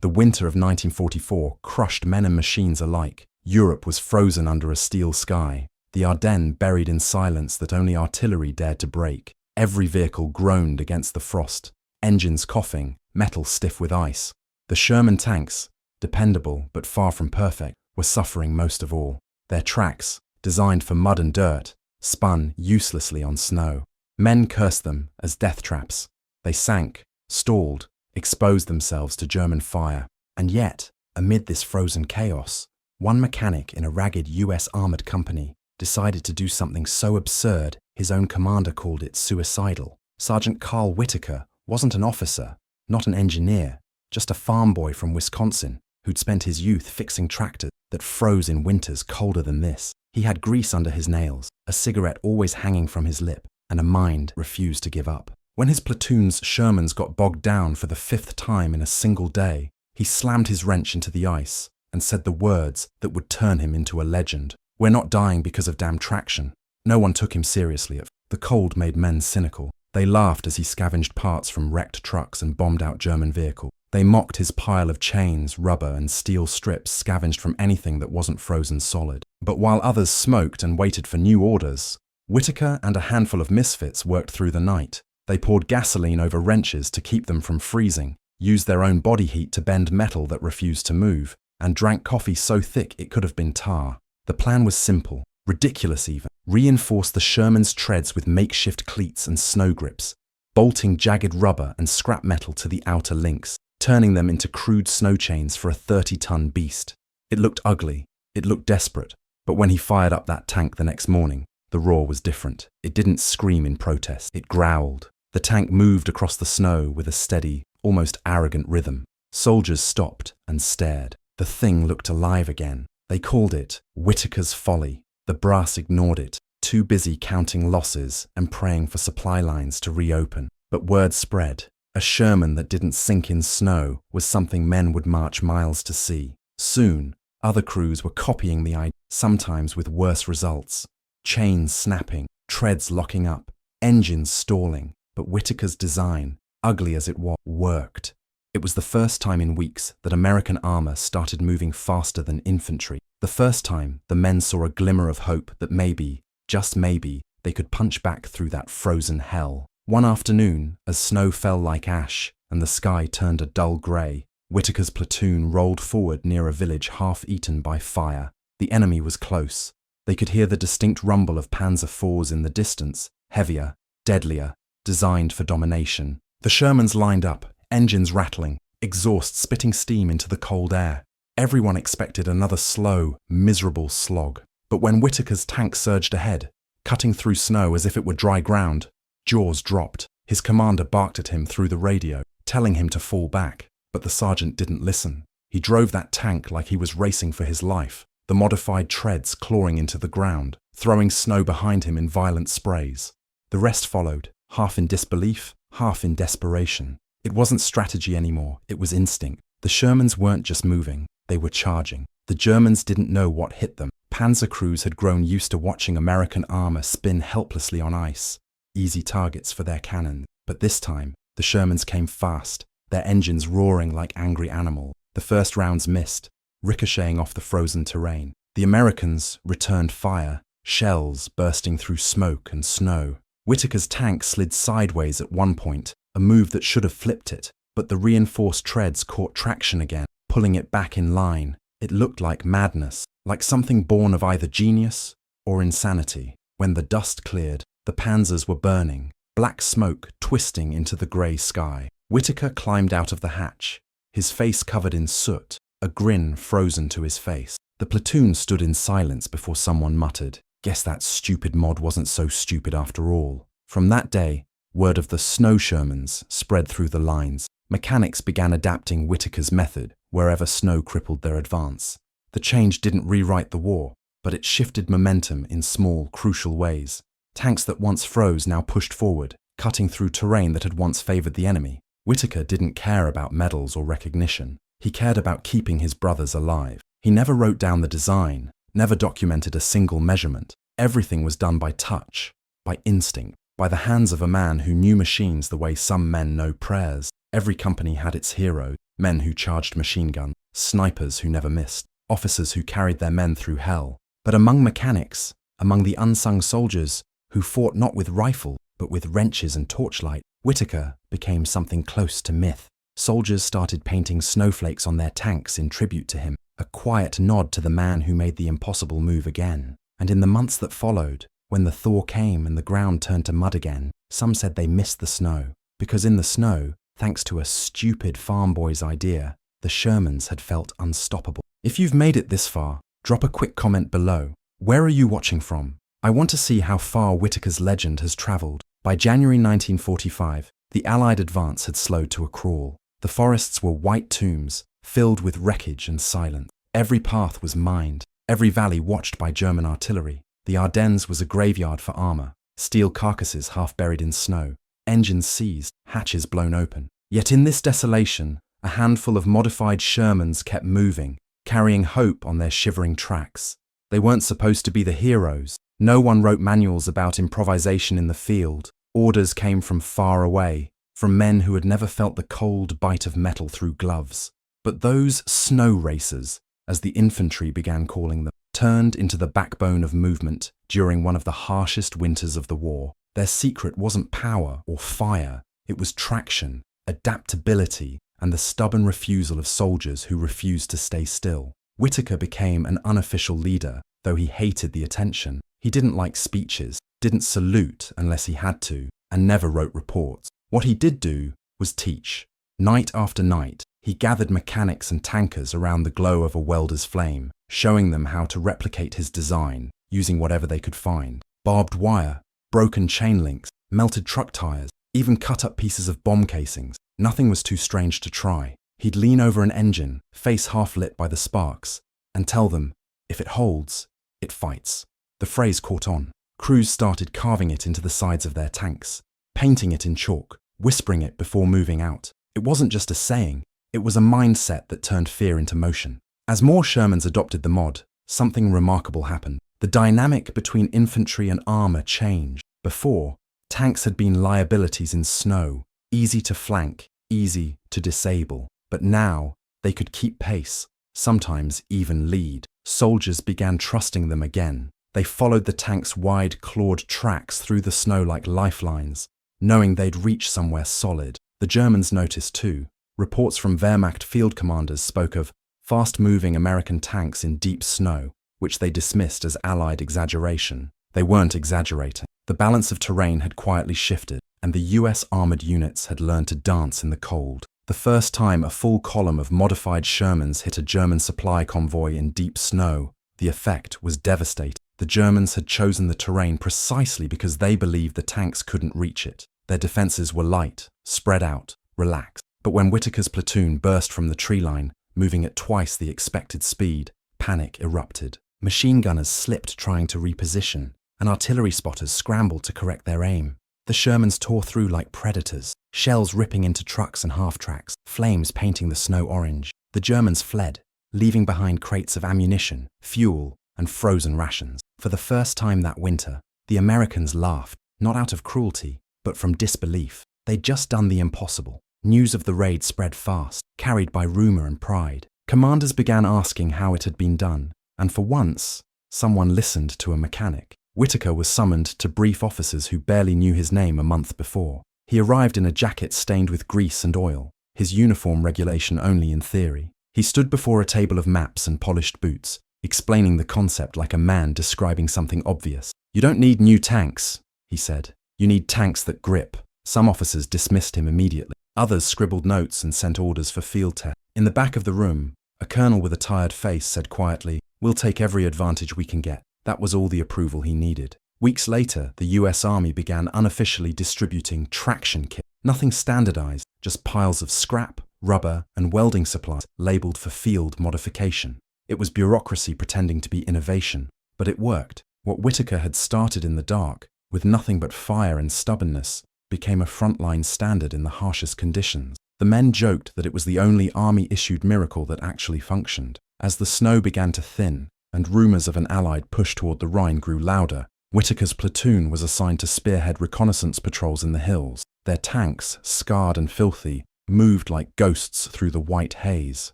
The winter of 1944 crushed men and machines alike. Europe was frozen under a steel sky, the Ardennes buried in silence that only artillery dared to break. Every vehicle groaned against the frost, engines coughing, metal stiff with ice. The Sherman tanks, dependable but far from perfect, were suffering most of all. Their tracks, designed for mud and dirt, spun uselessly on snow. Men cursed them as death traps. They sank, stalled, exposed themselves to German fire. And yet, amid this frozen chaos, one mechanic in a ragged US armored company decided to do something so absurd his own commander called it suicidal. Sergeant Carl Whitaker wasn't an officer, not an engineer, just a farm boy from Wisconsin who'd spent his youth fixing tractors that froze in winters colder than this. He had grease under his nails, a cigarette always hanging from his lip, and a mind refused to give up. When his platoon's Shermans got bogged down for the 5th time in a single day, he slammed his wrench into the ice and said the words that would turn him into a legend. "We're not dying because of damn traction." No one took him seriously. The cold made men cynical. They laughed as he scavenged parts from wrecked trucks and bombed out German vehicles. They mocked his pile of chains, rubber, and steel strips scavenged from anything that wasn't frozen solid. But while others smoked and waited for new orders, Whitaker and a handful of misfits worked through the night. They poured gasoline over wrenches to keep them from freezing, used their own body heat to bend metal that refused to move, and drank coffee so thick it could have been tar. The plan was simple, ridiculous even. Reinforce the Sherman's treads with makeshift cleats and snow grips, bolting jagged rubber and scrap metal to the outer links, turning them into crude snow chains for a 30-ton beast. It looked ugly, it looked desperate, but when he fired up that tank the next morning, the roar was different. It didn't scream in protest, it growled. The tank moved across the snow with a steady, almost arrogant rhythm. Soldiers stopped and stared. The thing looked alive again. They called it Whitaker's Folly. The brass ignored it, too busy counting losses and praying for supply lines to reopen. But word spread. A Sherman that didn't sink in snow was something men would march miles to see. Soon, other crews were copying the idea, sometimes with worse results. Chains snapping, treads locking up, engines stalling. But Whitaker's design, ugly as it was, worked. It was the first time in weeks that American armor started moving faster than infantry. The first time the men saw a glimmer of hope that maybe, just maybe, they could punch back through that frozen hell. One afternoon, as snow fell like ash and the sky turned a dull grey, Whitaker's platoon rolled forward near a village half eaten by fire. The enemy was close. They could hear the distinct rumble of Panzer IVs in the distance, heavier, deadlier, designed for domination. The Shermans lined up, engines rattling, exhaust spitting steam into the cold air. Everyone expected another slow, miserable slog. But when Whitaker's tank surged ahead, cutting through snow as if it were dry ground, jaws dropped. His commander barked at him through the radio, telling him to fall back. But the sergeant didn't listen. He drove that tank like he was racing for his life, the modified treads clawing into the ground, throwing snow behind him in violent sprays. The rest followed, half in disbelief, half in desperation. It wasn't strategy anymore, it was instinct. The Shermans weren't just moving, they were charging. The Germans didn't know what hit them. Panzer crews had grown used to watching American armor spin helplessly on ice, easy targets for their cannons. But this time, the Shermans came fast, their engines roaring like angry animals. The first rounds missed, ricocheting off the frozen terrain. The Americans returned fire, shells bursting through smoke and snow. Whitaker's tank slid sideways at one point, a move that should have flipped it, but the reinforced treads caught traction again, pulling it back in line. It looked like madness, like something born of either genius or insanity. When the dust cleared, the Panzers were burning, black smoke twisting into the grey sky. Whitaker climbed out of the hatch, his face covered in soot, a grin frozen to his face. The platoon stood in silence before someone muttered, "Guess that stupid mod wasn't so stupid after all." From that day, word of the snow Shermans spread through the lines. Mechanics began adapting Whitaker's method wherever snow crippled their advance. The change didn't rewrite the war, but it shifted momentum in small, crucial ways. Tanks that once froze now pushed forward, cutting through terrain that had once favored the enemy. Whitaker didn't care about medals or recognition. He cared about keeping his brothers alive. He never wrote down the design, never documented a single measurement. Everything was done by touch, by instinct, by the hands of a man who knew machines the way some men know prayers. Every company had its hero, men who charged machine guns, snipers who never missed, officers who carried their men through hell. But among mechanics, among the unsung soldiers who fought not with rifle, but with wrenches and torchlight, Whittaker became something close to myth. Soldiers started painting snowflakes on their tanks in tribute to him, a quiet nod to the man who made the impossible move again. And in the months that followed, when the thaw came and the ground turned to mud again, some said they missed the snow, because in the snow, thanks to a stupid farm boy's idea, the Shermans had felt unstoppable. If you've made it this far, drop a quick comment below. Where are you watching from? I want to see how far Whittaker's legend has travelled. By January 1945, the Allied advance had slowed to a crawl. The forests were white tombs, filled with wreckage and silence. Every path was mined, every valley watched by German artillery. The Ardennes was a graveyard for armour, steel carcasses half buried in snow, engines seized, hatches blown open. Yet in this desolation, a handful of modified Shermans kept moving, carrying hope on their shivering tracks. They weren't supposed to be the heroes. No one wrote manuals about improvisation in the field. Orders came from far away, from men who had never felt the cold bite of metal through gloves. But those snow racers, as the infantry began calling them, turned into the backbone of movement during one of the harshest winters of the war. Their secret wasn't power or fire, it was traction, adaptability, and the stubborn refusal of soldiers who refused to stay still. Whittaker became an unofficial leader, though he hated the attention. He didn't like speeches, didn't salute unless he had to, and never wrote reports. What he did do was teach. Night after night, he gathered mechanics and tankers around the glow of a welder's flame, showing them how to replicate his design, using whatever they could find. Barbed wire, broken chain links, melted truck tires, even cut-up pieces of bomb casings. Nothing was too strange to try. He'd lean over an engine, face half lit by the sparks, and tell them, if it holds, it fights. The phrase caught on. Crews started carving it into the sides of their tanks, painting it in chalk, whispering it before moving out. It wasn't just a saying, it was a mindset that turned fear into motion. As more Shermans adopted the mod, something remarkable happened. The dynamic between infantry and armour changed. Before, tanks had been liabilities in snow, easy to flank, easy to disable. But now, they could keep pace, sometimes even lead. Soldiers began trusting them again. They followed the tank's wide, clawed tracks through the snow like lifelines, knowing they'd reach somewhere solid. The Germans noticed too. Reports from Wehrmacht field commanders spoke of fast-moving American tanks in deep snow, which they dismissed as Allied exaggeration. They weren't exaggerating. The balance of terrain had quietly shifted, and the US armoured units had learned to dance in the cold. The first time a full column of modified Shermans hit a German supply convoy in deep snow, the effect was devastating. The Germans had chosen the terrain precisely because they believed the tanks couldn't reach it. Their defences were light, spread out, relaxed. But when Whittaker's platoon burst from the tree line, moving at twice the expected speed, panic erupted. Machine gunners slipped trying to reposition, and artillery spotters scrambled to correct their aim. The Shermans tore through like predators, shells ripping into trucks and half-tracks, flames painting the snow orange. The Germans fled, leaving behind crates of ammunition, fuel, and frozen rations. For the first time that winter, the Americans laughed, not out of cruelty, but from disbelief. They'd just done the impossible. News of the raid spread fast, carried by rumour and pride. Commanders began asking how it had been done, and for once, someone listened to a mechanic. Whittaker was summoned to brief officers who barely knew his name a month before. He arrived in a jacket stained with grease and oil, his uniform regulation only in theory. He stood before a table of maps and polished boots, explaining the concept like a man describing something obvious. "You don't need new tanks," he said. "You need tanks that grip." Some officers dismissed him immediately. Others scribbled notes and sent orders for field tests. In the back of the room, a colonel with a tired face said quietly, "We'll take every advantage we can get." That was all the approval he needed. Weeks later, the US Army began unofficially distributing traction kits. Nothing standardized, just piles of scrap, rubber, and welding supplies labeled for field modification. It was bureaucracy pretending to be innovation, but it worked. What Whittaker had started in the dark, with nothing but fire and stubbornness, became a frontline standard in the harshest conditions. The men joked that it was the only army-issued miracle that actually functioned. As the snow began to thin, and rumours of an Allied push toward the Rhine grew louder, Whittaker's platoon was assigned to spearhead reconnaissance patrols in the hills. Their tanks, scarred and filthy, moved like ghosts through the white haze.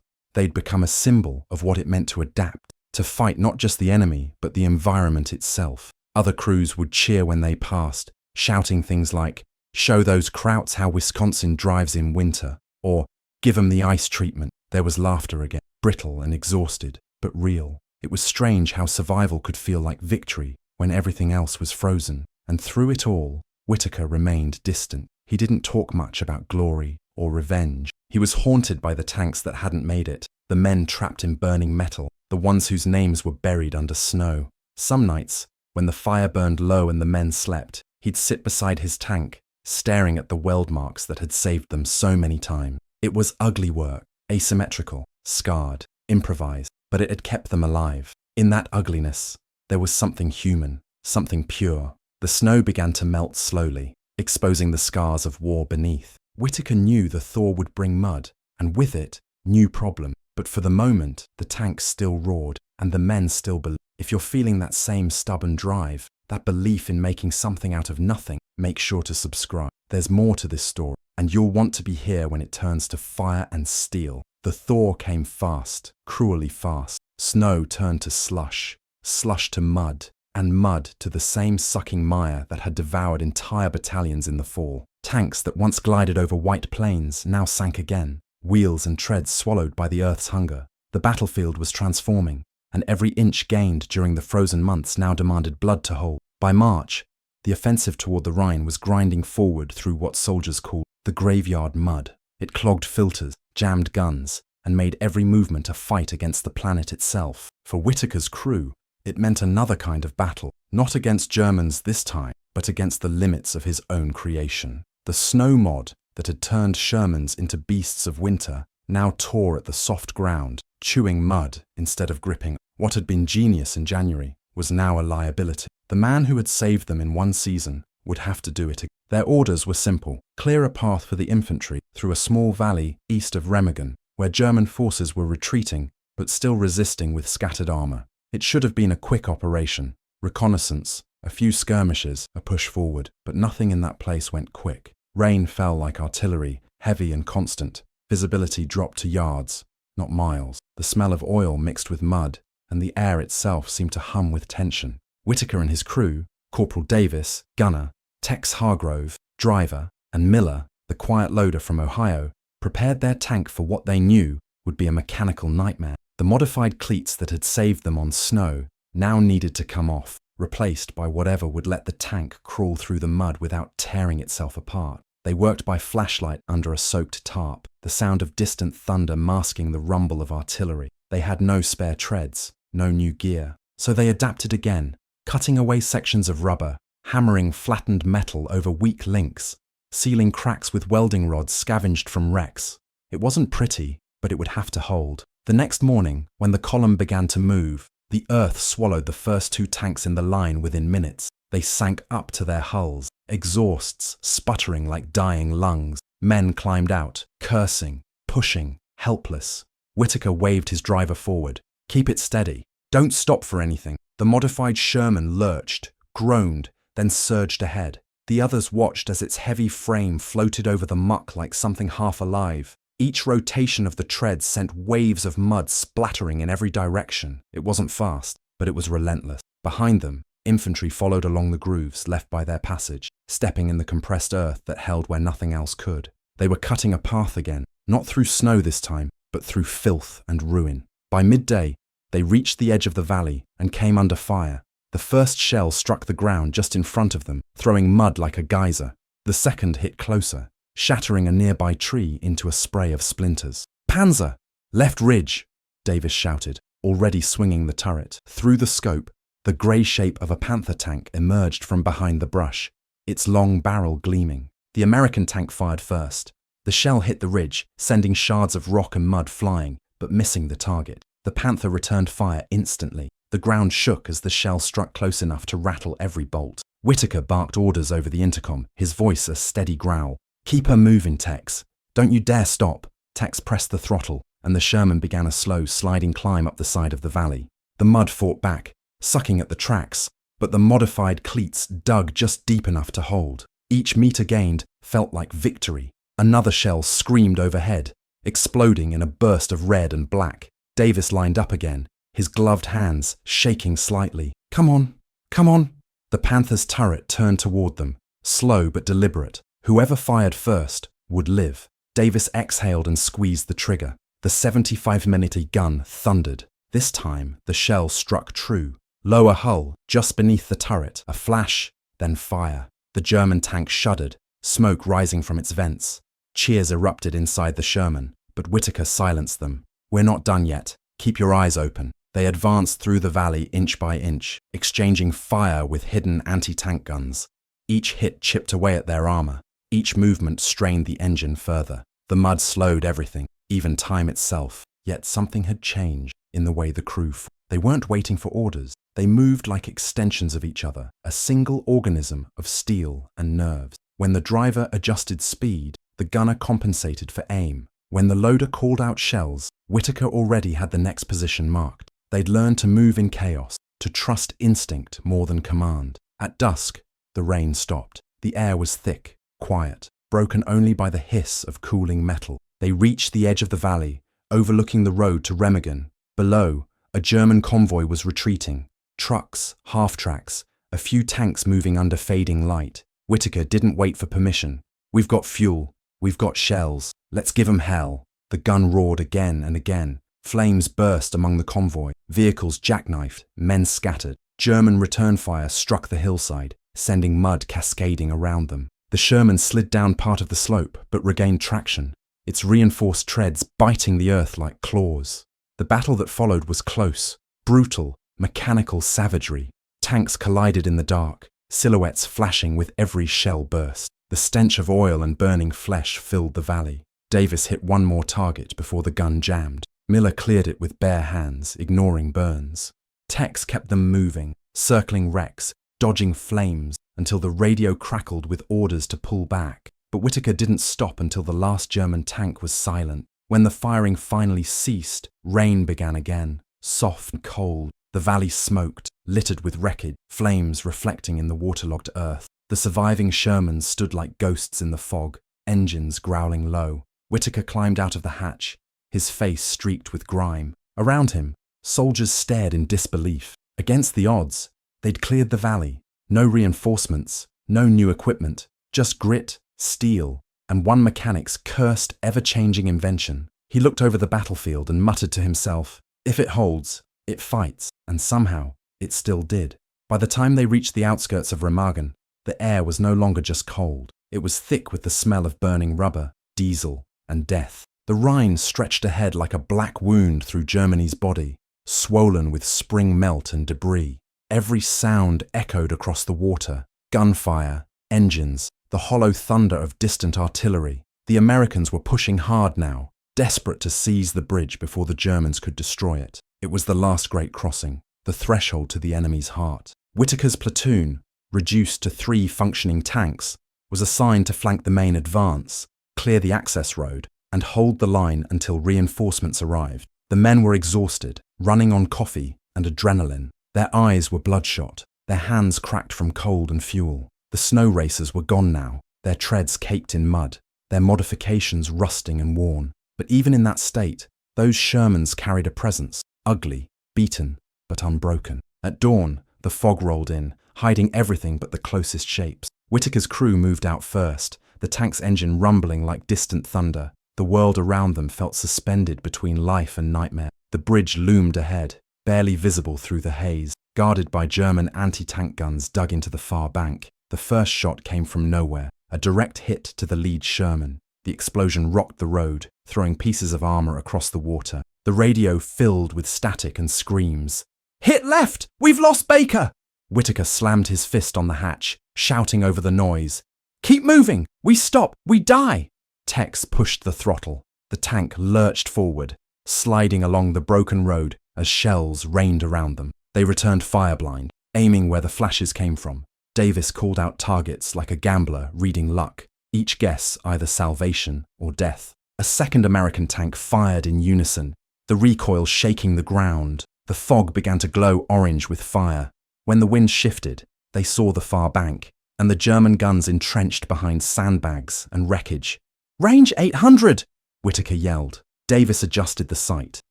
They'd become a symbol of what it meant to adapt, to fight not just the enemy, but the environment itself. Other crews would cheer when they passed, shouting things like, "Show those Krauts how Wisconsin drives in winter," or "Give 'em the ice treatment." There was laughter again, brittle and exhausted, but real. It was strange how survival could feel like victory when everything else was frozen. And through it all, Whitaker remained distant. He didn't talk much about glory or revenge. He was haunted by the tanks that hadn't made it, the men trapped in burning metal, the ones whose names were buried under snow. Some nights, when the fire burned low and the men slept, he'd sit beside his tank, staring at the weld marks that had saved them so many times. It was ugly work, asymmetrical, scarred, improvised, but it had kept them alive. In that ugliness, there was something human, something pure. The snow began to melt slowly, exposing the scars of war beneath. Whitaker knew the thaw would bring mud, and with it, new problems. But for the moment, the tank still roared, and the men still believed. If you're feeling that same stubborn drive, that belief in making something out of nothing, make sure to subscribe. There's more to this story, and you'll want to be here when it turns to fire and steel. The thaw came fast, cruelly fast. Snow turned to slush, slush to mud, and mud to the same sucking mire that had devoured entire battalions in the fall. Tanks that once glided over white plains now sank again, wheels and treads swallowed by the earth's hunger. The battlefield was transforming, and every inch gained during the frozen months now demanded blood to hold. By March, the offensive toward the Rhine was grinding forward through what soldiers called the graveyard mud. It clogged filters, jammed guns, and made every movement a fight against the planet itself. For Whitaker's crew, it meant another kind of battle, not against Germans this time, but against the limits of his own creation. The snow mod that had turned Shermans into beasts of winter now tore at the soft ground, chewing mud instead of gripping. What had been genius in January was now a liability. The man who had saved them in one season would have to do it again. Their orders were simple: clear a path for the infantry through a small valley east of Remagen, where German forces were retreating but still resisting with scattered armor. It should have been a quick operation, reconnaissance, a few skirmishes, a push forward, but nothing in that place went quick. Rain fell like artillery, heavy and constant. Visibility dropped to yards, not miles. The smell of oil mixed with mud, and the air itself seemed to hum with tension. Whitaker and his crew, Corporal Davis, gunner, Tex Hargrove, driver, and Miller, the quiet loader from Ohio, prepared their tank for what they knew would be a mechanical nightmare. The modified cleats that had saved them on snow now needed to come off, replaced by whatever would let the tank crawl through the mud without tearing itself apart. They worked by flashlight under a soaked tarp, the sound of distant thunder masking the rumble of artillery. They had no spare treads, no new gear, so they adapted again, cutting away sections of rubber, hammering flattened metal over weak links, sealing cracks with welding rods scavenged from wrecks. It wasn't pretty, but it would have to hold. The next morning, when the column began to move, the earth swallowed the first two tanks in the line within minutes. They sank up to their hulls, exhausts sputtering like dying lungs. Men climbed out, cursing, pushing, helpless. Whitaker waved his driver forward. "Keep it steady. Don't stop for anything." The modified Sherman lurched, groaned, then surged ahead. The others watched as its heavy frame floated over the muck like something half alive. Each rotation of the treads sent waves of mud splattering in every direction. It wasn't fast, but it was relentless. Behind them, infantry followed along the grooves left by their passage, stepping in the compressed earth that held where nothing else could. They were cutting a path again, not through snow this time, but through filth and ruin. By midday, they reached the edge of the valley and came under fire. The first shell struck the ground just in front of them, throwing mud like a geyser. The second hit closer, shattering a nearby tree into a spray of splinters. "Panzer! Left ridge!" Davis shouted, already swinging the turret. Through the scope, the grey shape of a Panther tank emerged from behind the brush, its long barrel gleaming. The American tank fired first. The shell hit the ridge, sending shards of rock and mud flying, but missing the target. The Panther returned fire instantly. The ground shook as the shell struck close enough to rattle every bolt. Whitaker barked orders over the intercom, his voice a steady growl. "Keep her moving, Tex. Don't you dare stop." Tex pressed the throttle, and the Sherman began a slow, sliding climb up the side of the valley. The mud fought back, sucking at the tracks, but the modified cleats dug just deep enough to hold. Each meter gained felt like victory. Another shell screamed overhead, exploding in a burst of red and black. Davis lined up again, his gloved hands shaking slightly. Come on, come on. The Panther's turret turned toward them, slow but deliberate. Whoever fired first would live. Davis exhaled and squeezed the trigger. The 75mm gun thundered. This time, the shell struck true. Lower hull, just beneath the turret. A flash, then fire. The German tank shuddered, smoke rising from its vents. Cheers erupted inside the Sherman, but Whitaker silenced them. We're not done yet. Keep your eyes open. They advanced through the valley inch by inch, exchanging fire with hidden anti-tank guns. Each hit chipped away at their armor. Each movement strained the engine further. The mud slowed everything, even time itself. Yet something had changed in the way the crew fought. They weren't waiting for orders. They moved like extensions of each other, a single organism of steel and nerves. When the driver adjusted speed, the gunner compensated for aim. When the loader called out shells, Whitaker already had the next position marked. They'd learned to move in chaos, to trust instinct more than command. At dusk, the rain stopped. The air was thick, quiet, broken only by the hiss of cooling metal. They reached the edge of the valley, overlooking the road to Remagen. Below, a German convoy was retreating. Trucks, half-tracks, a few tanks moving under fading light. Whitaker didn't wait for permission. We've got fuel. We've got shells. Let's give 'em hell. The gun roared again and again. Flames burst among the convoy. Vehicles jackknifed. Men scattered. German return fire struck the hillside, sending mud cascading around them. The Sherman slid down part of the slope, but regained traction, its reinforced treads biting the earth like claws. The battle that followed was close, brutal, mechanical savagery. Tanks collided in the dark, silhouettes flashing with every shell burst. The stench of oil and burning flesh filled the valley. Davis hit one more target before the gun jammed. Miller cleared it with bare hands, ignoring burns. Techs kept them moving, circling wrecks, dodging flames, until the radio crackled with orders to pull back. But Whitaker didn't stop until the last German tank was silent. When the firing finally ceased, rain began again, soft and cold. The valley smoked, littered with wreckage, flames reflecting in the waterlogged earth. The surviving Shermans stood like ghosts in the fog, engines growling low. Whitaker climbed out of the hatch, his face streaked with grime. Around him, soldiers stared in disbelief. Against the odds, they'd cleared the valley. No reinforcements, no new equipment, just grit, steel, and one mechanic's cursed, ever-changing invention. He looked over the battlefield and muttered to himself, if it holds, it fights, and somehow, it still did. By the time they reached the outskirts of Remagen, the air was no longer just cold. It was thick with the smell of burning rubber, diesel, and death. The Rhine stretched ahead like a black wound through Germany's body, swollen with spring melt and debris. Every sound echoed across the water, gunfire, engines, the hollow thunder of distant artillery. The Americans were pushing hard now, desperate to seize the bridge before the Germans could destroy it. It was the last great crossing, the threshold to the enemy's heart. Whitaker's platoon, reduced to 3 functioning tanks, was assigned to flank the main advance, clear the access road, and hold the line until reinforcements arrived. The men were exhausted, running on coffee and adrenaline. Their eyes were bloodshot, their hands cracked from cold and fuel. The snow racers were gone now, their treads caked in mud, their modifications rusting and worn. But even in that state, those Shermans carried a presence, ugly, beaten, but unbroken. At dawn, the fog rolled in, hiding everything but the closest shapes. Whitaker's crew moved out first, the tank's engine rumbling like distant thunder. The world around them felt suspended between life and nightmare. The bridge loomed ahead, barely visible through the haze, guarded by German anti-tank guns dug into the far bank. The first shot came from nowhere, a direct hit to the lead Sherman. The explosion rocked the road, throwing pieces of armor across the water. The radio filled with static and screams. "Hit left! We've lost Baker!" Whitaker slammed his fist on the hatch, shouting over the noise. "Keep moving! We stop! We die!" Tex pushed the throttle. The tank lurched forward, sliding along the broken road as shells rained around them. They returned fireblind, aiming where the flashes came from. Davis called out targets like a gambler reading luck, each guess either salvation or death. A second American tank fired in unison, the recoil shaking the ground. The fog began to glow orange with fire. When the wind shifted, they saw the far bank, and the German guns entrenched behind sandbags and wreckage. Range 800! Whitaker yelled. Davis adjusted the sight,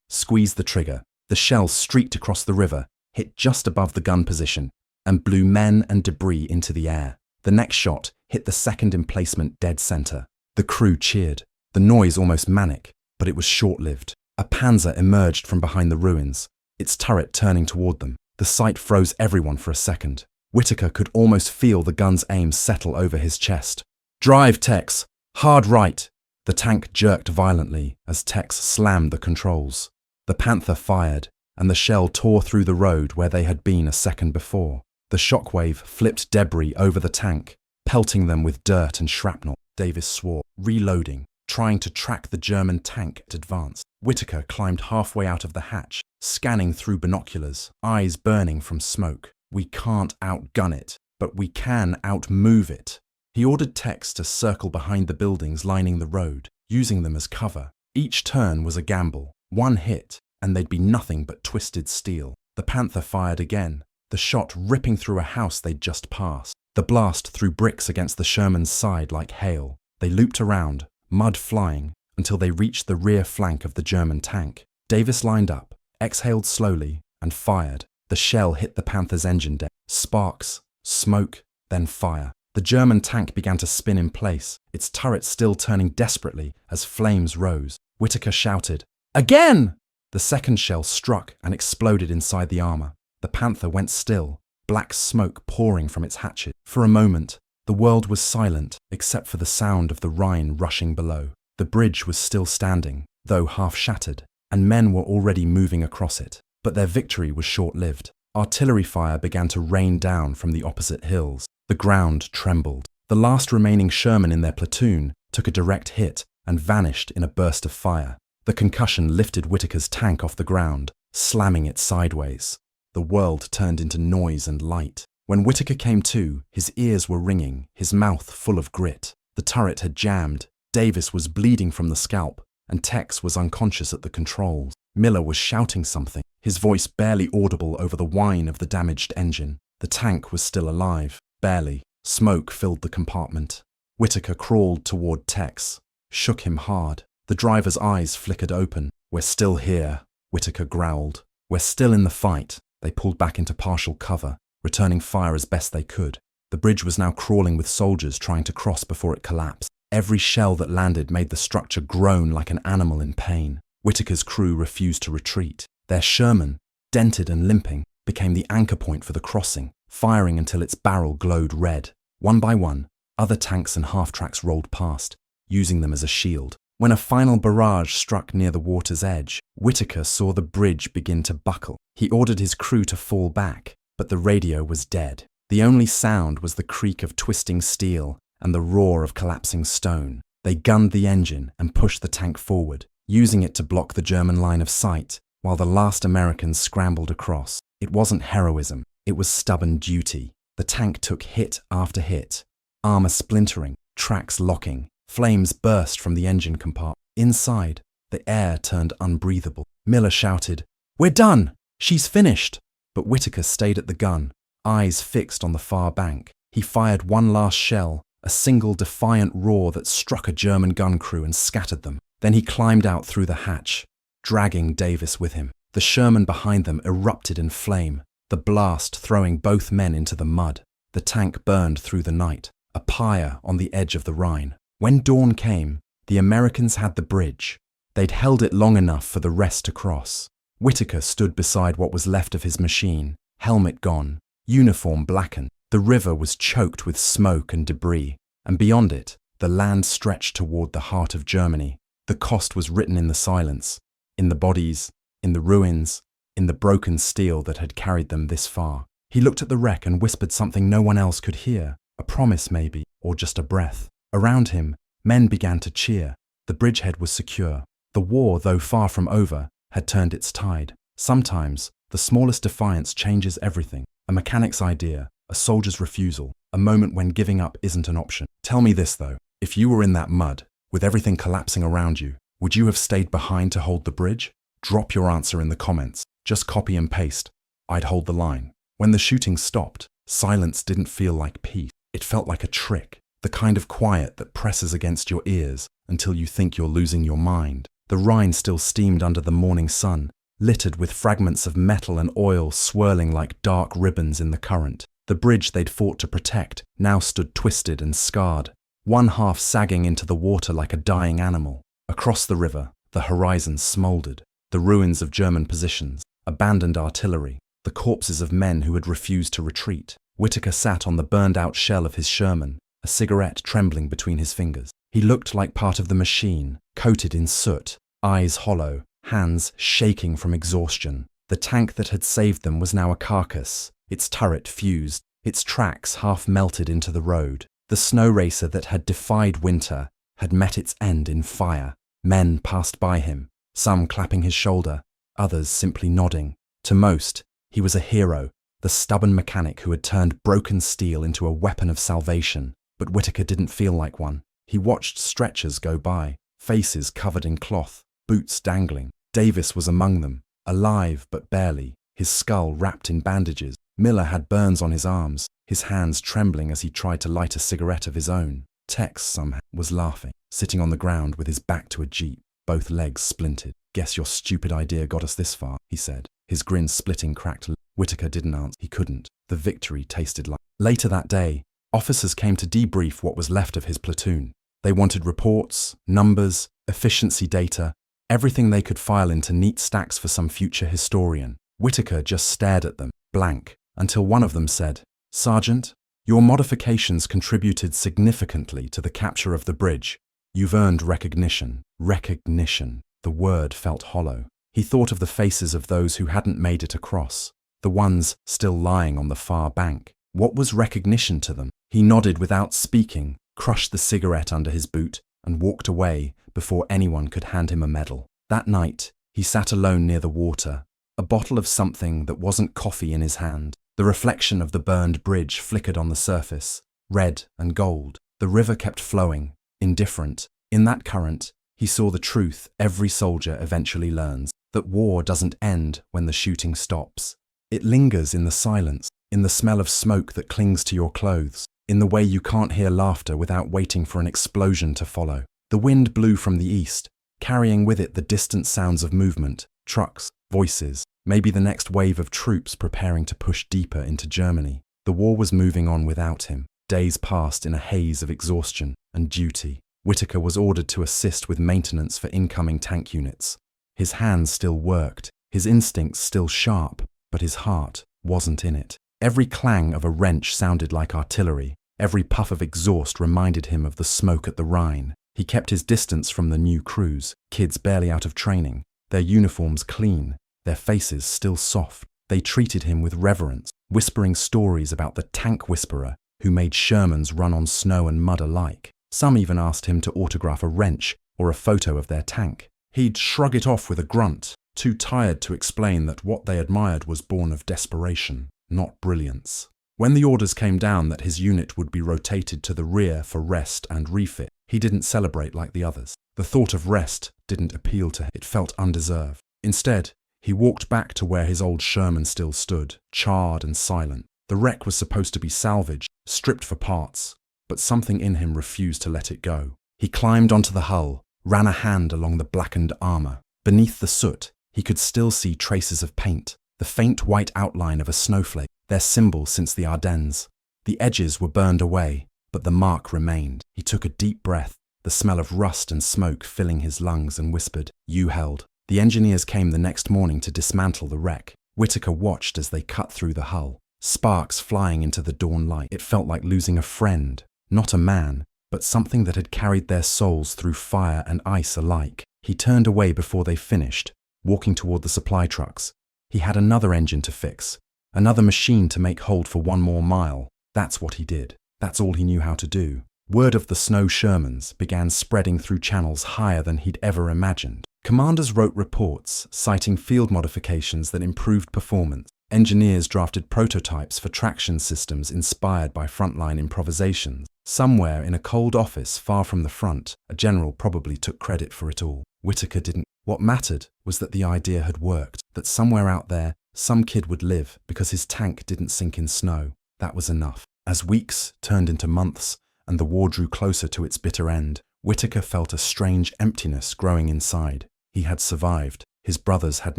squeezed the trigger. The shell streaked across the river, hit just above the gun position, and blew men and debris into the air. The next shot hit the second emplacement dead center. The crew cheered, the noise almost manic, but it was short-lived. A Panzer emerged from behind the ruins, its turret turning toward them. The sight froze everyone for a second. Whitaker could almost feel the gun's aim settle over his chest. Drive, Tex! Hard right! The tank jerked violently as Tex slammed the controls. The Panther fired, and the shell tore through the road where they had been a second before. The shockwave flipped debris over the tank, pelting them with dirt and shrapnel. Davis swore, reloading, trying to track the German tank at advance. Whitaker climbed halfway out of the hatch, scanning through binoculars, eyes burning from smoke. We can't outgun it, but we can outmove it. He ordered Tex to circle behind the buildings lining the road, using them as cover. Each turn was a gamble. One hit, and they'd be nothing but twisted steel. The Panther fired again, the shot ripping through a house they'd just passed. The blast threw bricks against the Sherman's side like hail. They looped around, mud flying, until they reached the rear flank of the German tank. Davis lined up, exhaled slowly, and fired. The shell hit the Panther's engine deck. Sparks, smoke, then fire. The German tank began to spin in place, its turret still turning desperately as flames rose. Whitaker shouted, "Again!" The second shell struck and exploded inside the armor. The Panther went still, black smoke pouring from its hatchet. For a moment, the world was silent except for the sound of the Rhine rushing below. The bridge was still standing, though half shattered, and men were already moving across it. But their victory was short-lived. Artillery fire began to rain down from the opposite hills. The ground trembled. The last remaining Sherman in their platoon took a direct hit and vanished in a burst of fire. The concussion lifted Whitaker's tank off the ground, slamming it sideways. The world turned into noise and light. When Whitaker came to, his ears were ringing, his mouth full of grit. The turret had jammed, Davis was bleeding from the scalp, and Tex was unconscious at the controls. Miller was shouting something, his voice barely audible over the whine of the damaged engine. The tank was still alive, barely. Smoke filled the compartment. Whitaker crawled toward Tex, shook him hard. The driver's eyes flickered open. "We're still here," Whitaker growled. "We're still in the fight." They pulled back into partial cover, returning fire as best they could. The bridge was now crawling with soldiers trying to cross before it collapsed. Every shell that landed made the structure groan like an animal in pain. Whitaker's crew refused to retreat. Their Sherman, dented and limping, became the anchor point for the crossing, firing until its barrel glowed red. One by one, other tanks and half-tracks rolled past, using them as a shield. When a final barrage struck near the water's edge, Whitaker saw the bridge begin to buckle. He ordered his crew to fall back, but the radio was dead. The only sound was the creak of twisting steel and the roar of collapsing stone. They gunned the engine and pushed the tank forward, using it to block the German line of sight, while the last Americans scrambled across. It wasn't heroism, it was stubborn duty. The tank took hit after hit, armor splintering, tracks locking. Flames burst from the engine compartment. Inside, the air turned unbreathable. Miller shouted, "We're done! She's finished!" But Whitaker stayed at the gun, eyes fixed on the far bank. He fired one last shell, a single defiant roar that struck a German gun crew and scattered them. Then he climbed out through the hatch, dragging Davis with him. The Sherman behind them erupted in flame, the blast throwing both men into the mud. The tank burned through the night, a pyre on the edge of the Rhine. When dawn came, the Americans had the bridge. They'd held it long enough for the rest to cross. Whitaker stood beside what was left of his machine, helmet gone, uniform blackened. The river was choked with smoke and debris, and beyond it, the land stretched toward the heart of Germany. The cost was written in the silence, in the bodies, in the ruins, in the broken steel that had carried them this far. He looked at the wreck and whispered something no one else could hear, a promise maybe, or just a breath. Around him, men began to cheer. The bridgehead was secure. The war, though far from over, had turned its tide. Sometimes, the smallest defiance changes everything. A mechanic's idea, a soldier's refusal, a moment when giving up isn't an option. Tell me this, though. If you were in that mud, with everything collapsing around you, would you have stayed behind to hold the bridge? Drop your answer in the comments. Just copy and paste. I'd hold the line. When the shooting stopped, silence didn't feel like peace. It felt like a trick. the kind of quiet that presses against your ears until you think you're losing your mind. The Rhine still steamed under the morning sun, littered with fragments of metal and oil swirling like dark ribbons in the current. The bridge they'd fought to protect now stood twisted and scarred, one half sagging into the water like a dying animal. Across the river, the horizon smouldered. The ruins of German positions, abandoned artillery, the corpses of men who had refused to retreat. Whitaker sat on the burned-out shell of his Sherman, a cigarette trembling between his fingers. He looked like part of the machine, coated in soot, eyes hollow, hands shaking from exhaustion. The tank that had saved them was now a carcass, its turret fused, its tracks half melted into the road. The snow racer that had defied winter had met its end in fire. Men passed by him, some clapping his shoulder, others simply nodding. To most, he was a hero, the stubborn mechanic who had turned broken steel into a weapon of salvation. But Whitaker didn't feel like one. He watched stretchers go by, faces covered in cloth, boots dangling. Davis was among them, alive but barely, his skull wrapped in bandages. Miller had burns on his arms, his hands trembling as he tried to light a cigarette of his own. Tex somehow was laughing, sitting on the ground with his back to a jeep, both legs splintered. "Guess your stupid idea got us this far," he said, his grin splitting cracked. Whitaker didn't answer. He couldn't. The victory tasted like. Later that day, officers came to debrief what was left of his platoon. They wanted reports, numbers, efficiency data, everything they could file into neat stacks for some future historian. Whitaker just stared at them, blank, until one of them said, "Sergeant, your modifications contributed significantly to the capture of the bridge. You've earned recognition." Recognition. The word felt hollow. He thought of the faces of those who hadn't made it across, the ones still lying on the far bank. What was recognition to them? He nodded without speaking, crushed the cigarette under his boot, and walked away before anyone could hand him a medal. That night, he sat alone near the water, a bottle of something that wasn't coffee in his hand. The reflection of the burned bridge flickered on the surface, red and gold. The river kept flowing, indifferent. In that current, he saw the truth every soldier eventually learns, that war doesn't end when the shooting stops. It lingers in the silence, in the smell of smoke that clings to your clothes, in the way you can't hear laughter without waiting for an explosion to follow. The wind blew from the east, carrying with it the distant sounds of movement, trucks, voices, maybe the next wave of troops preparing to push deeper into Germany. The war was moving on without him. Days passed in a haze of exhaustion and duty. Whitaker was ordered to assist with maintenance for incoming tank units. His hands still worked, his instincts still sharp, but his heart wasn't in it. Every clang of a wrench sounded like artillery. Every puff of exhaust reminded him of the smoke at the Rhine. He kept his distance from the new crews, kids barely out of training, their uniforms clean, their faces still soft. They treated him with reverence, whispering stories about the tank whisperer who made Shermans run on snow and mud alike. Some even asked him to autograph a wrench or a photo of their tank. He'd shrug it off with a grunt, too tired to explain that what they admired was born of desperation, not brilliance. When the orders came down that his unit would be rotated to the rear for rest and refit, he didn't celebrate like the others. The thought of rest didn't appeal to him. It felt undeserved. Instead, he walked back to where his old Sherman still stood, charred and silent. The wreck was supposed to be salvaged, stripped for parts, but something in him refused to let it go. He climbed onto the hull, ran a hand along the blackened armor. Beneath the soot, he could still see traces of paint, the faint white outline of a snowflake, their symbol since the Ardennes. The edges were burned away, but the mark remained. He took a deep breath, the smell of rust and smoke filling his lungs, and whispered, "You held." The engineers came the next morning to dismantle the wreck. Whitaker watched as they cut through the hull, sparks flying into the dawn light. It felt like losing a friend, not a man, but something that had carried their souls through fire and ice alike. He turned away before they finished, walking toward the supply trucks. He had another engine to fix, another machine to make hold for one more mile. That's what he did. That's all he knew how to do. Word of the snow Shermans began spreading through channels higher than he'd ever imagined. Commanders wrote reports citing field modifications that improved performance. Engineers drafted prototypes for traction systems inspired by frontline improvisations. Somewhere in a cold office far from the front, a general probably took credit for it all. Whitaker didn't. What mattered was that the idea had worked, that somewhere out there, some kid would live because his tank didn't sink in snow. That was enough. As weeks turned into months, and the war drew closer to its bitter end, Whittaker felt a strange emptiness growing inside. He had survived. His brothers had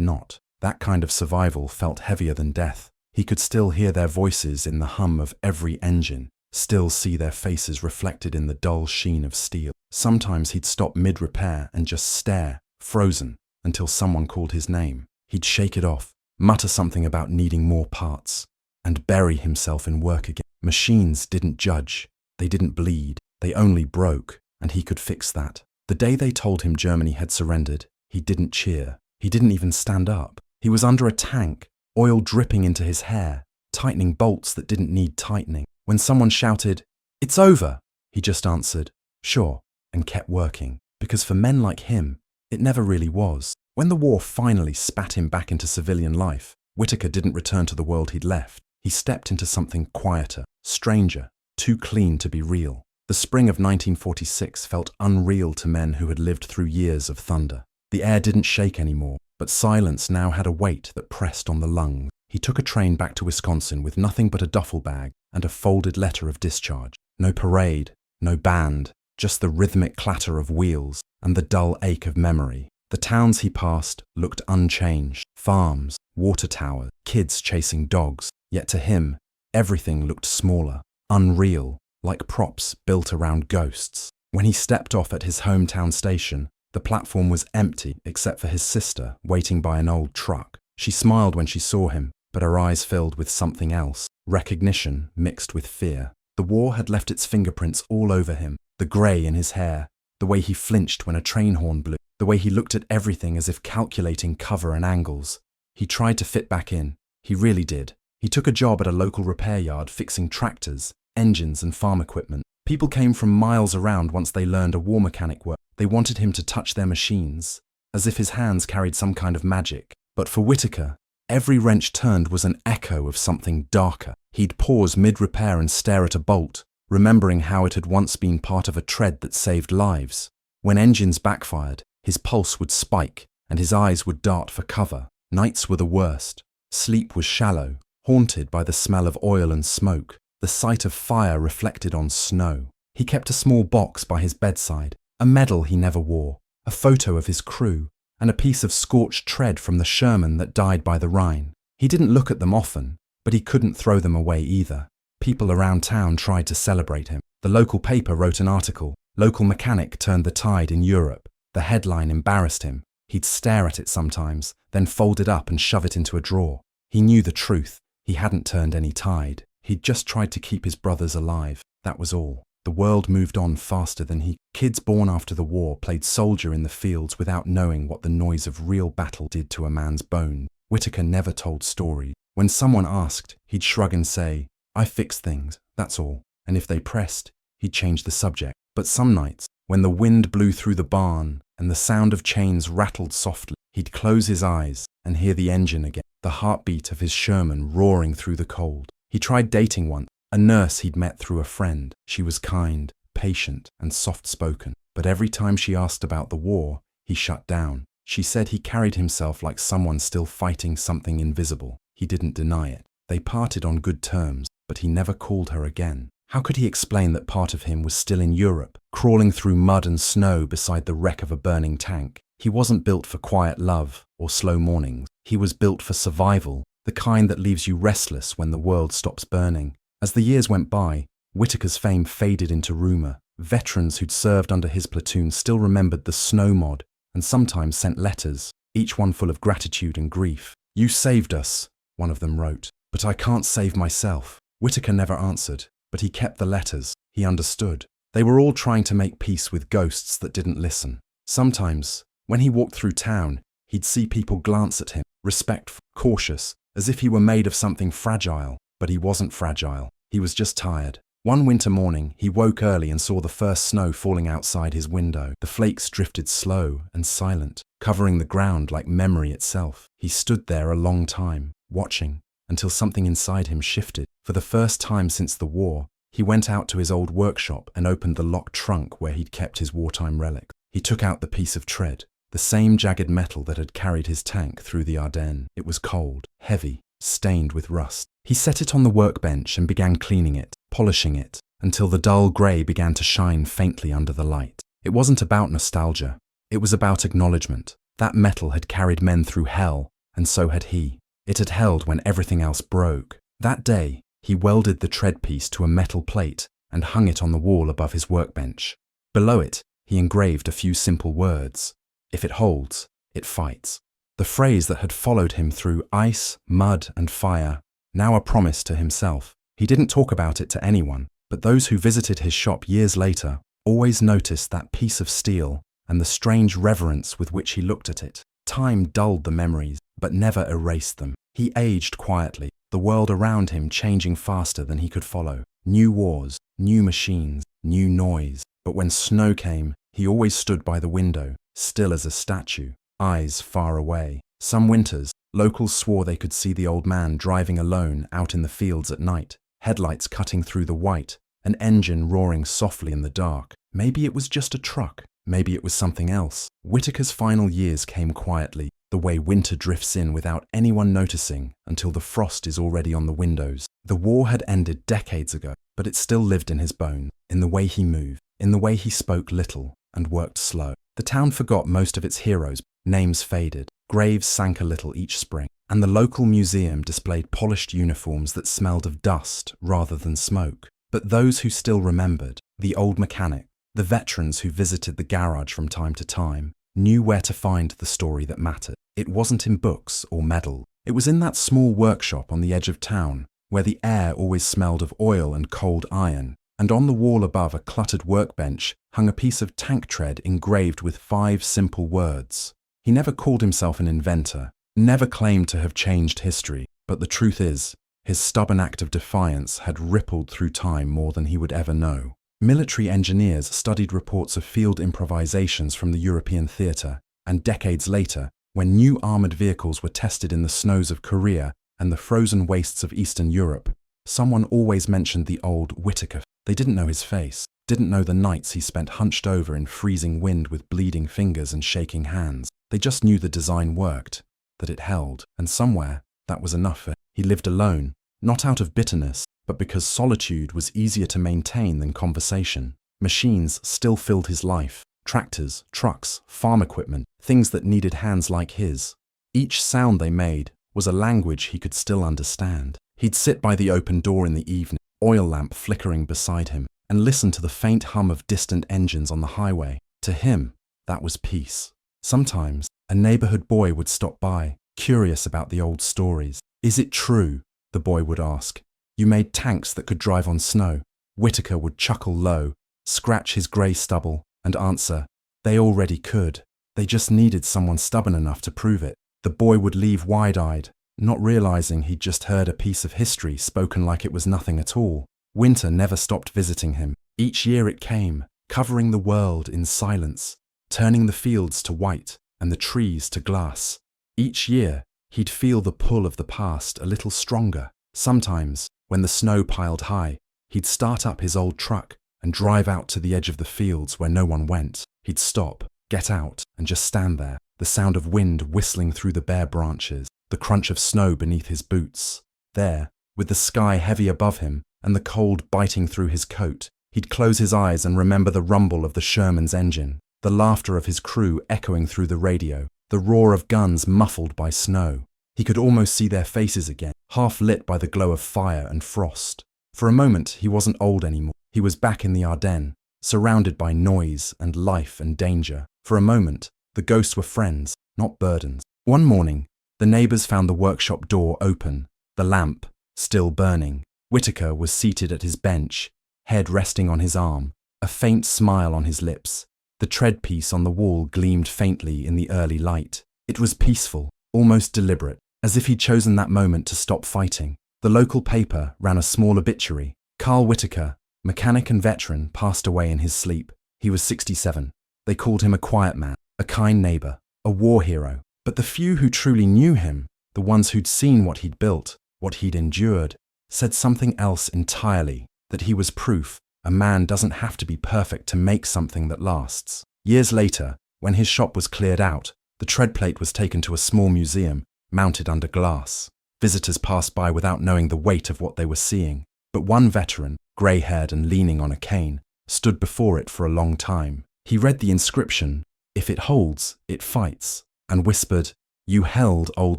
not. That kind of survival felt heavier than death. He could still hear their voices in the hum of every engine, still see their faces reflected in the dull sheen of steel. Sometimes he'd stop mid-repair and just stare, frozen, until someone called his name. He'd shake it off, mutter something about needing more parts, and bury himself in work again. Machines didn't judge. They didn't bleed. They only broke, and he could fix that. The day they told him Germany had surrendered, he didn't cheer. He didn't even stand up. He was under a tank, oil dripping into his hair, tightening bolts that didn't need tightening. When someone shouted, "It's over," he just answered, "Sure," and kept working. Because for men like him, it never really was. When the war finally spat him back into civilian life, Whittaker didn't return to the world he'd left. He stepped into something quieter, stranger, too clean to be real. The spring of 1946 felt unreal to men who had lived through years of thunder. The air didn't shake anymore, but silence now had a weight that pressed on the lungs. He took a train back to Wisconsin with nothing but a duffel bag and a folded letter of discharge. No parade, no band, just the rhythmic clatter of wheels and the dull ache of memory. The towns he passed looked unchanged. Farms, water towers, kids chasing dogs. Yet to him, everything looked smaller, unreal, like props built around ghosts. When he stepped off at his hometown station, the platform was empty except for his sister waiting by an old truck. She smiled when she saw him, but her eyes filled with something else, recognition mixed with fear. The war had left its fingerprints all over him, the grey in his hair, the way he flinched when a train horn blew, the way he looked at everything as if calculating cover and angles. He tried to fit back in. He really did. He took a job at a local repair yard fixing tractors, engines and farm equipment. People came from miles around once they learned a war mechanic worked. They wanted him to touch their machines, as if his hands carried some kind of magic. But for Whittaker, every wrench turned was an echo of something darker. He'd pause mid-repair and stare at a bolt, remembering how it had once been part of a tread that saved lives. When engines backfired, his pulse would spike and his eyes would dart for cover. Nights were the worst. Sleep was shallow, haunted by the smell of oil and smoke, the sight of fire reflected on snow. He kept a small box by his bedside, a medal he never wore, a photo of his crew, and a piece of scorched tread from the Sherman that died by the Rhine. He didn't look at them often, but he couldn't throw them away either. People around town tried to celebrate him. The local paper wrote an article, "Local mechanic turned the tide in Europe." The headline embarrassed him. He'd stare at it sometimes, then fold it up and shove it into a drawer. He knew the truth. He hadn't turned any tide. He'd just tried to keep his brothers alive. That was all. The world moved on faster than he. Kids born after the war played soldier in the fields without knowing what the noise of real battle did to a man's bones. Whittaker never told stories. When someone asked, he'd shrug and say, "I fix things, that's all." And if they pressed, he'd change the subject. But some nights, when the wind blew through the barn and the sound of chains rattled softly, he'd close his eyes and hear the engine again, the heartbeat of his Sherman roaring through the cold. He tried dating once, a nurse he'd met through a friend. She was kind, patient, and soft-spoken. But every time she asked about the war, he shut down. She said he carried himself like someone still fighting something invisible. He didn't deny it. They parted on good terms, but he never called her again. How could he explain that part of him was still in Europe, crawling through mud and snow beside the wreck of a burning tank? He wasn't built for quiet love or slow mornings. He was built for survival, the kind that leaves you restless when the world stops burning. As the years went by, Whittaker's fame faded into rumour. Veterans who'd served under his platoon still remembered the snow mod and sometimes sent letters, each one full of gratitude and grief. "You saved us," one of them wrote, "but I can't save myself." Whittaker never answered, but he kept the letters. He understood. They were all trying to make peace with ghosts that didn't listen. Sometimes, when he walked through town, he'd see people glance at him, respectful, cautious, as if he were made of something fragile. But he wasn't fragile. He was just tired. One winter morning, he woke early and saw the first snow falling outside his window. The flakes drifted slow and silent, covering the ground like memory itself. He stood there a long time, watching, until something inside him shifted. For the first time since the war, he went out to his old workshop and opened the locked trunk where he'd kept his wartime relics. He took out the piece of tread, the same jagged metal that had carried his tank through the Ardennes. It was cold, heavy, stained with rust. He set it on the workbench and began cleaning it, polishing it, until the dull grey began to shine faintly under the light. It wasn't about nostalgia. It was about acknowledgement. That metal had carried men through hell, and so had he. It had held when everything else broke. That day, he welded the treadpiece to a metal plate and hung it on the wall above his workbench. Below it, he engraved a few simple words. If it holds, it fights. The phrase that had followed him through ice, mud, and fire, now a promise to himself. He didn't talk about it to anyone, but those who visited his shop years later always noticed that piece of steel and the strange reverence with which he looked at it. Time dulled the memories, but never erased them. He aged quietly, the world around him changing faster than he could follow. New wars, new machines, new noise. But when snow came, he always stood by the window, still as a statue, eyes far away. Some winters, locals swore they could see the old man driving alone out in the fields at night, headlights cutting through the white, an engine roaring softly in the dark. Maybe it was just a truck. Maybe it was something else. Whitaker's final years came quietly, the way winter drifts in without anyone noticing until the frost is already on the windows. The war had ended decades ago, but it still lived in his bones, in the way he moved, in the way he spoke little and worked slow. The town forgot most of its heroes, names faded, graves sank a little each spring, and the local museum displayed polished uniforms that smelled of dust rather than smoke. But those who still remembered, the old mechanic, the veterans who visited the garage from time to time, knew where to find the story that mattered. It wasn't in books or medals. It was in that small workshop on the edge of town, where the air always smelled of oil and cold iron, and on the wall above a cluttered workbench hung a piece of tank tread engraved with 5 simple words. He never called himself an inventor, never claimed to have changed history, but the truth is, his stubborn act of defiance had rippled through time more than he would ever know. Military engineers studied reports of field improvisations from the European theatre, and decades later, when new armoured vehicles were tested in the snows of Korea and the frozen wastes of Eastern Europe, someone always mentioned the old Whitaker. They didn't know his face, didn't know the nights he spent hunched over in freezing wind with bleeding fingers and shaking hands. They just knew the design worked, that it held, and somewhere that was enough for him. He lived alone, not out of bitterness, but because solitude was easier to maintain than conversation. Machines still filled his life. Tractors, trucks, farm equipment, things that needed hands like his. Each sound they made was a language he could still understand. He'd sit by the open door in the evening, oil lamp flickering beside him, and listen to the faint hum of distant engines on the highway. To him, that was peace. Sometimes, a neighborhood boy would stop by, curious about the old stories. "Is it true?" the boy would ask. "You made tanks that could drive on snow?" Whitaker would chuckle low, scratch his grey stubble, and answer, "They already could. They just needed someone stubborn enough to prove it." The boy would leave wide-eyed, not realizing he'd just heard a piece of history spoken like it was nothing at all. Winter never stopped visiting him. Each year it came, covering the world in silence, turning the fields to white and the trees to glass. Each year, he'd feel the pull of the past a little stronger. Sometimes, when the snow piled high, he'd start up his old truck and drive out to the edge of the fields where no one went. He'd stop, get out, and just stand there, the sound of wind whistling through the bare branches, the crunch of snow beneath his boots. There, with the sky heavy above him and the cold biting through his coat, he'd close his eyes and remember the rumble of the Sherman's engine, the laughter of his crew echoing through the radio, the roar of guns muffled by snow. He could almost see their faces again, half lit by the glow of fire and frost. For a moment, he wasn't old anymore. He was back in the Ardennes, surrounded by noise and life and danger. For a moment, the ghosts were friends, not burdens. One morning, the neighbours found the workshop door open, the lamp still burning. Whitaker was seated at his bench, head resting on his arm, a faint smile on his lips. The treadpiece on the wall gleamed faintly in the early light. It was peaceful, almost deliberate, as if he'd chosen that moment to stop fighting. The local paper ran a small obituary. Carl Whitaker, mechanic and veteran, passed away in his sleep. He was 67. They called him a quiet man, a kind neighbour, a war hero. But the few who truly knew him, the ones who'd seen what he'd built, what he'd endured, said something else entirely, that he was proof a man doesn't have to be perfect to make something that lasts. Years later, when his shop was cleared out, the tread plate was taken to a small museum, mounted under glass. Visitors passed by without knowing the weight of what they were seeing. But one veteran, grey-haired and leaning on a cane, stood before it for a long time. He read the inscription, "If it holds, it fights," and whispered, "You held, old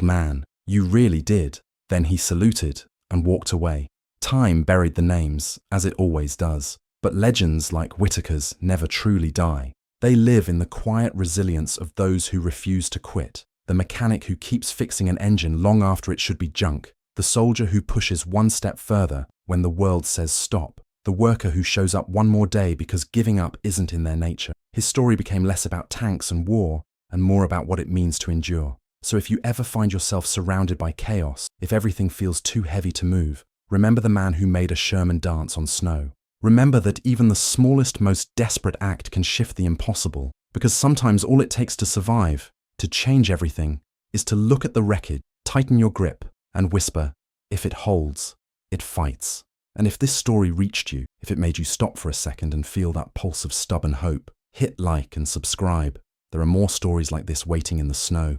man. You really did." Then he saluted and walked away. Time buried the names, as it always does. But legends like Whitaker's never truly die. They live in the quiet resilience of those who refuse to quit. The mechanic who keeps fixing an engine long after it should be junk. The soldier who pushes one step further when the world says stop. The worker who shows up one more day because giving up isn't in their nature. His story became less about tanks and war and more about what it means to endure. So if you ever find yourself surrounded by chaos, if everything feels too heavy to move, remember the man who made a Sherman dance on snow. Remember that even the smallest, most desperate act can shift the impossible, because sometimes all it takes to survive, to change everything, is to look at the wreckage, tighten your grip, and whisper, "If it holds, it fights." And if this story reached you, if it made you stop for a second and feel that pulse of stubborn hope, hit like and subscribe. There are more stories like this waiting in the snow.